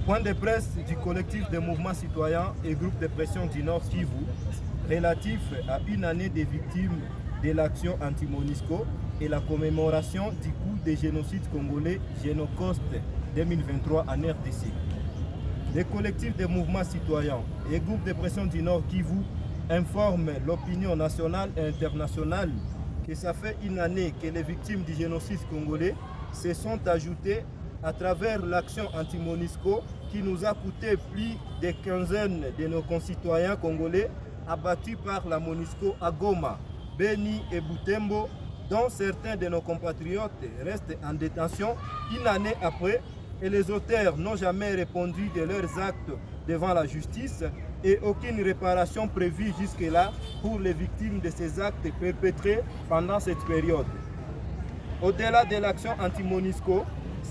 Point de presse du collectif des mouvements citoyens et groupes de pression du Nord Kivu relatif à une année des victimes de l'action anti-MONUSCO et la commémoration du coup des génocides congolais Génocoste 2023 en RDC. Les collectifs des mouvements citoyens et groupes de pression du Nord Kivu informent l'opinion nationale et internationale que ça fait une année que les victimes du génocide congolais se sont ajoutées à travers l'action anti-MONUSCO qui nous a coûté plus de quinzaine de nos concitoyens congolais abattus par la MONUSCO à Goma, Beni et Butembo, dont certains de nos compatriotes restent en détention une année après et les auteurs n'ont jamais répondu de leurs actes devant la justice et aucune réparation prévue jusque-là pour les victimes de ces actes perpétrés pendant cette période. Au-delà de l'action anti-MONUSCO,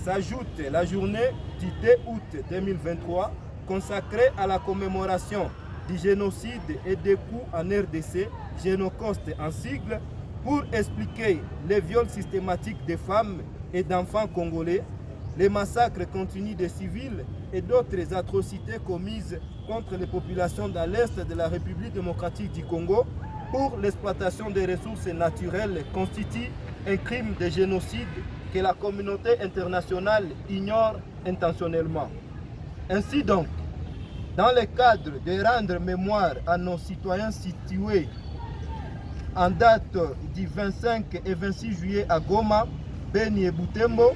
s'ajoute la journée du 2 août 2023 consacrée à la commémoration du génocide et des coups en RDC, Génocoste en sigle, pour expliquer les viols systématiques des femmes et d'enfants congolais, les massacres continus des civils et d'autres atrocités commises contre les populations dans l'Est de la République démocratique du Congo pour l'exploitation des ressources naturelles constitue un crime de génocide que la communauté internationale ignore intentionnellement. Ainsi donc, dans le cadre de rendre mémoire à nos citoyens situés en date du 25 et 26 juillet à Goma, Beni et Butembo,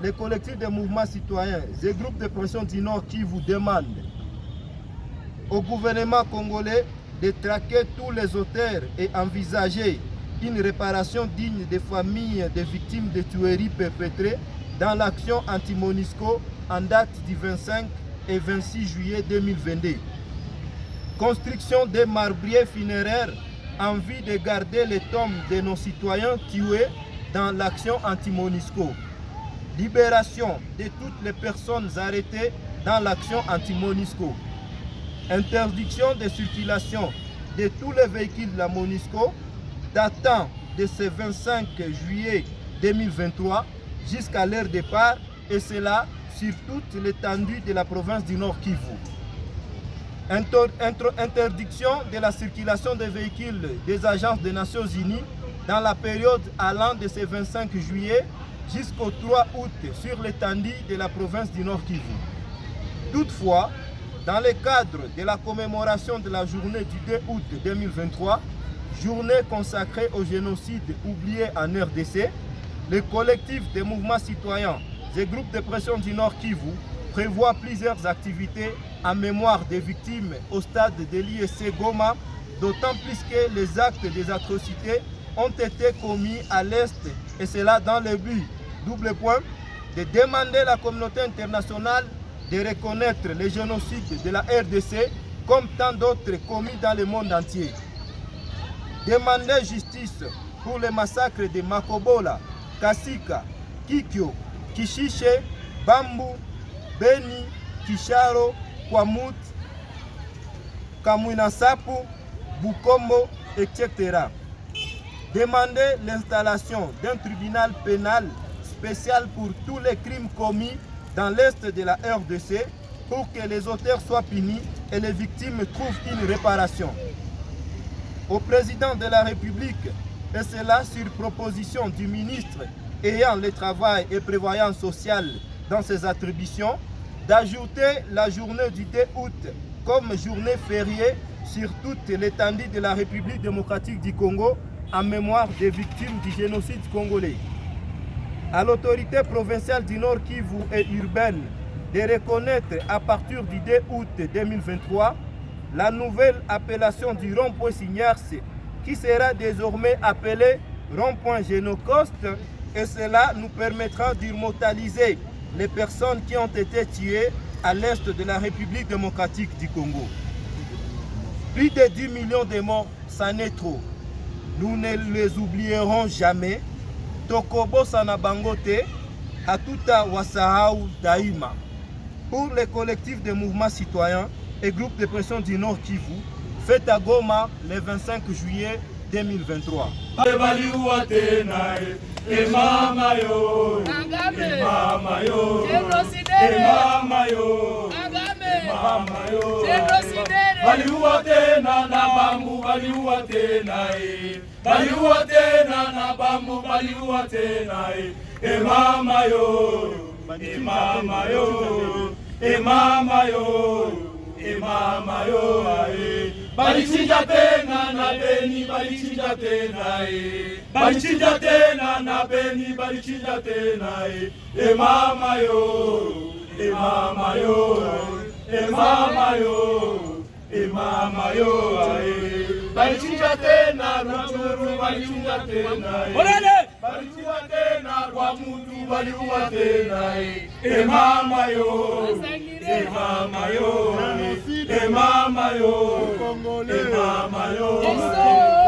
les collectifs de mouvements citoyens et groupes de pression du Nord qui vous demandent au gouvernement congolais de traquer tous les auteurs et envisager une réparation digne des familles des victimes de tueries perpétrées dans l'action anti-MONUSCO en date du 25 et 26 juillet 2022. Construction des marbriers funéraires en vue de garder les tombes de nos citoyens tués dans l'action anti-MONUSCO. Libération de toutes les personnes arrêtées dans l'action anti-MONUSCO. Interdiction de circulation de tous les véhicules de la MONUSCO datant de ce 25 juillet 2023 jusqu'à leur départ, et cela sur toute l'étendue de la province du Nord Kivu. Interdiction de la circulation des véhicules des agences des Nations Unies dans la période allant de ce 25 juillet jusqu'au 3 août sur l'étendue de la province du Nord Kivu. Toutefois, dans le cadre de la commémoration de la journée du 2 août 2023, journée consacrée au génocide oublié en RDC, le collectif des mouvements citoyens et groupes de pression du Nord Kivu prévoit plusieurs activités en mémoire des victimes au stade de l'ISC Goma, d'autant plus que les actes des atrocités ont été commis à l'Est, et cela dans le but, double point, de demander à la communauté internationale de reconnaître les génocides de la RDC comme tant d'autres commis dans le monde entier. Demander justice pour les massacres de Makobola, Kasika, Kikyo, Kishiche, Bambu, Beni, Kisharo, Kwamut, Kamwinasapu, Bukombo, etc. Demander l'installation d'un tribunal pénal spécial pour tous les crimes commis dans l'Est de la RDC pour que les auteurs soient punis et les victimes trouvent une réparation. Au président de la République, et cela sur proposition du ministre ayant le travail et prévoyance sociale dans ses attributions, d'ajouter la journée du 2 août comme journée fériée sur toute l'étendue de la République démocratique du Congo en mémoire des victimes du génocide congolais. À l'autorité provinciale du Nord Kivu et urbaine de reconnaître à partir du 2 août 2023 la nouvelle appellation du rond-point Signarse qui sera désormais appelé rond-point Génocoste, et cela nous permettra d'immortaliser les personnes qui ont été tuées à l'est de la République démocratique du Congo. Plus de 10 millions de morts, ça n'est trop. Nous ne les oublierons jamais. Tokobo Sanabangote, Atuta Wasahau Daima. Pour les collectifs de mouvements citoyens et groupes de pression du Nord Kivu, fête à Goma le 25 juillet 2023. Mama yo, baliua tena na Bambu baliua tena baliua tena na Bambu baliua tena mama yo mama yo mama yo mama yo balichinja tena na Beni balichinja tena balichinja tena na Beni balichinja tena mama yo mama yo mama yo mama yo balichinja tena Rutshuru balichinja tena balichinja tena kwa Mutu baliua tena mama yo mama yo mama yo mama yo